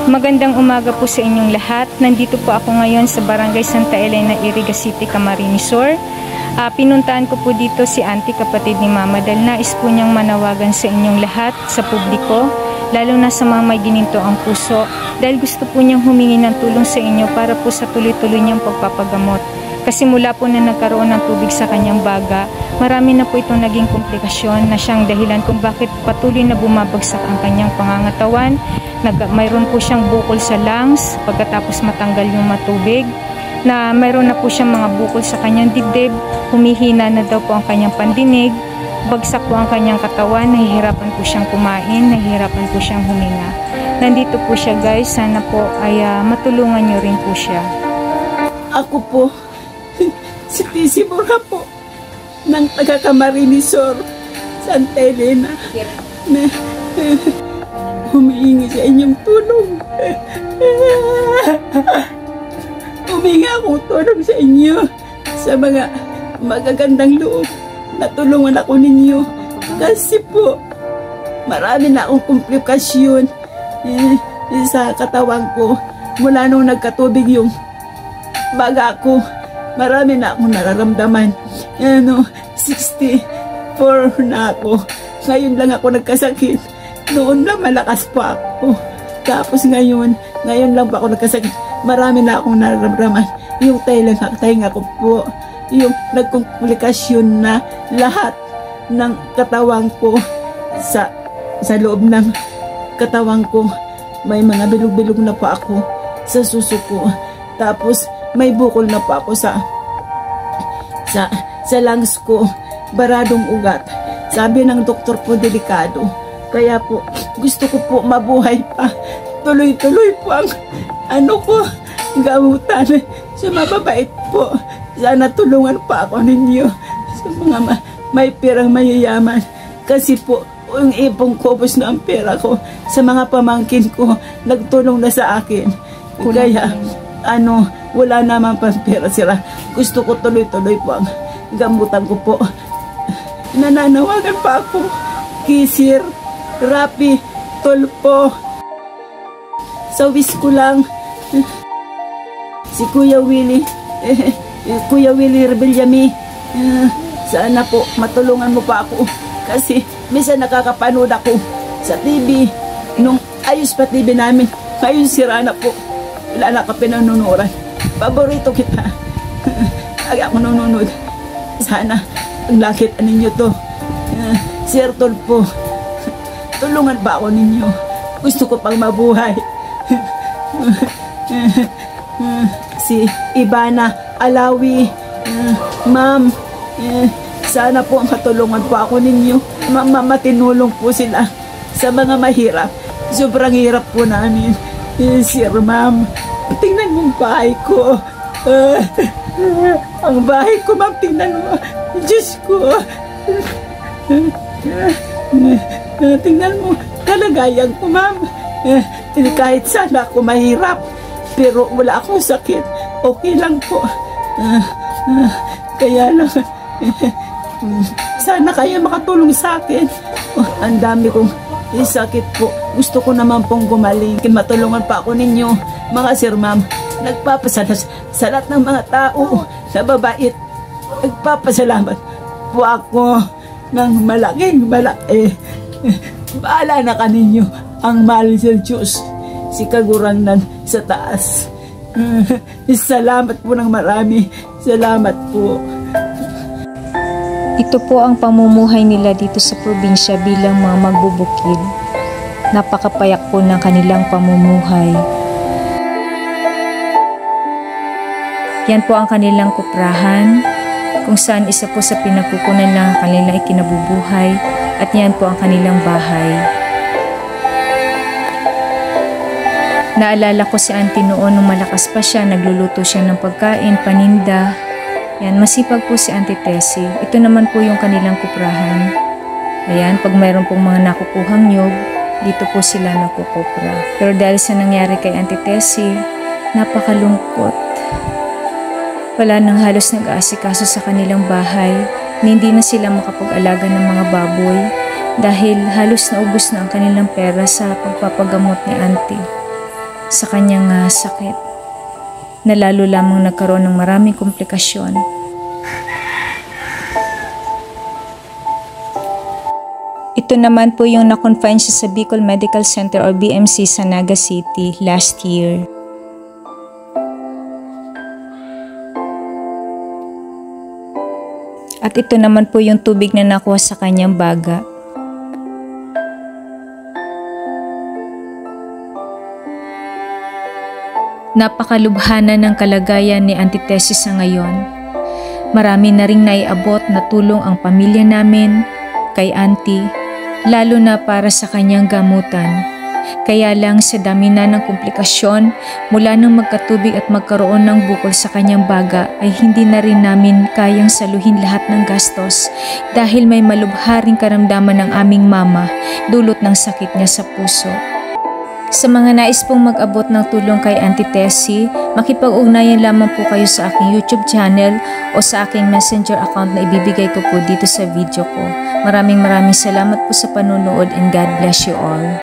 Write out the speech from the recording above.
Magandang umaga po sa inyong lahat. Nandito po ako ngayon sa Barangay Santa Elena, Iriga City, Camarines Sur. Pinuntahan ko po dito si auntie, kapatid ni Mama, dahil nais po niyang manawagan sa inyong lahat, sa publiko, lalo na sa mga may gininto ang puso, dahil gusto po niyang humingi ng tulong sa inyo para po sa tuloy-tuloy niyang pagpapagamot. Kasi mula po na nagkaroon ng tubig sa kanyang baga, marami na po itong naging komplikasyon na siyang dahilan kung bakit patuloy na bumabagsak ang kanyang pangangatawan. Mayroon po siyang bukol sa lungs pagkatapos matanggal yung matubig, na mayroon na po siyang mga bukol sa kanyang dibdib, humihina na daw po ang kanyang pandinig, bagsak po ang kanyang katawan, nahihirapan po siyang kumain, nahihirapan po siyang huminga. Nandito po siya guys, sana po ay matulungan niyo rin po siya. Ako po, si Tisi Mura po, ng taga Camarines Sur, Santa Elena, na humihingi sa inyong tulong. Humingi akong tulong sa inyo sa mga magagandang loob na tulungan ako ninyo. Kasi po, marami na akong komplikasyon sa katawan ko. Mula nung nagkatubig yung baga ko, marami na akong nararamdaman. 64 na ako. Ngayon lang ako nagkasakit. Noon lang malakas pa ako. Tapos ngayon lang pa ako nagkasakit. Marami na akong nararamdaman. Yung tainga ko po, yung nagkomplikasyon na lahat ng katawan ko sa loob ng katawan ko. May mga bilog-bilog na pa ako sa suso ko. Tapos may bukol na pa ako sa lungs ko, baradong ugat. Sabi ng doktor po, delikado. Kaya po, gusto ko po mabuhay pa. Tuloy-tuloy po ang gamutan. Sa mababait po. Sana tulungan pa ako ninyo. Sa mga may perang mayayaman. Kasi po, yung ipong kubos na ang pera ko sa mga pamangkin ko, nagtulong na sa akin. Kaya, wala naman pang pera sila. Gusto ko tuloy-tuloy po ang gamutan ko po. Nananawagan pa ako kay Sir Rapi Tulpo. Sa wish ko lang, si Kuya Willie Rebellami, sana po matulungan mo pa ako. Kasi minsan nakakapanood ako sa TV, nung ayos pa TV namin. Ngayon sira na po. Wala na ka pinanunuran. Paborito kita. Ay ako nanonood. Sana ang lakit ninyo to. Sir Tulpo, tulungan ba ako ninyo? Gusto ko pang mabuhay. Si Ivana Alawi, ma'am, sana po matulungan po ako ninyo. Matinulong po sila sa mga mahirap. Sobrang hirap po namin. Sir, ma'am, tingnan mo ang bahay ko. Ang bahay ko, ma'am, tingnan mo. Diyos ko. Tingnan mo, kalagayan ko, ma'am. Kahit sana ako mahirap, pero wala akong sakit. Okay lang po. Kaya lang, sana kayo makatulong sa akin. Ang dami kong sakit po. Gusto ko naman pong gumaling. Matulungan pa ako ninyo, mga sir, ma'am. Nagpapasalamat sa lahat ng mga tao na babait. Nagpapasalamat po ako ng malaking malaki. Bahala na kaninyo ang mahal sa Diyos, si Kagurangnan sa taas. Salamat po ng marami. Salamat po. Ito po ang pamumuhay nila dito sa probinsya bilang mga magbubukid. Napakapayak po ng kanilang pamumuhay. Yan po ang kanilang kuprahan, kung saan isa po sa pinagkukunan ng kanilang ikinabubuhay, at yan po ang kanilang bahay. Naalala ko si auntie noon nung malakas pa siya, nagluluto siya ng pagkain, paninda. Yan, masipag po si Auntie Tessie. Ito naman po yung kanilang kuprahan. Ayan, pag mayroon pong mga nakukuhang nyog, dito po sila nakukupra. Pero dahil sa nangyari kay Auntie Tessie, napakalungkot. Wala nang halos nag-aasikaso sa kanilang bahay, hindi na sila makapag-alaga ng mga baboy dahil halos naubos na ang kanilang pera sa pagpapagamot ni Auntie. sa kanyang sakit na lalo lamang nagkaroon ng maraming komplikasyon. Ito naman po yung na-confine siya sa Bicol Medical Center or BMC sa Naga City last year. At ito naman po yung tubig na nakuha sa kanyang baga. Napakalubhana ng kalagayan ni Auntie Tessie sa ngayon. Marami na ring naiabot na tulong ang pamilya namin kay Auntie, lalo na para sa kanyang gamutan. Kaya lang sa dami na ng komplikasyon mula nang magkatubig at magkaroon ng bukol sa kanyang baga ay hindi na rin namin kayang saluhin lahat ng gastos dahil may malubha ring karamdaman ng aming mama dulot ng sakit niya sa puso. Sa mga nais pong mag-abot ng tulong kay Auntie Tessie, makipag-ugnayan lamang po kayo sa aking YouTube channel o sa aking messenger account na ibibigay ko po dito sa video ko. Maraming salamat po sa panunood and God bless you all.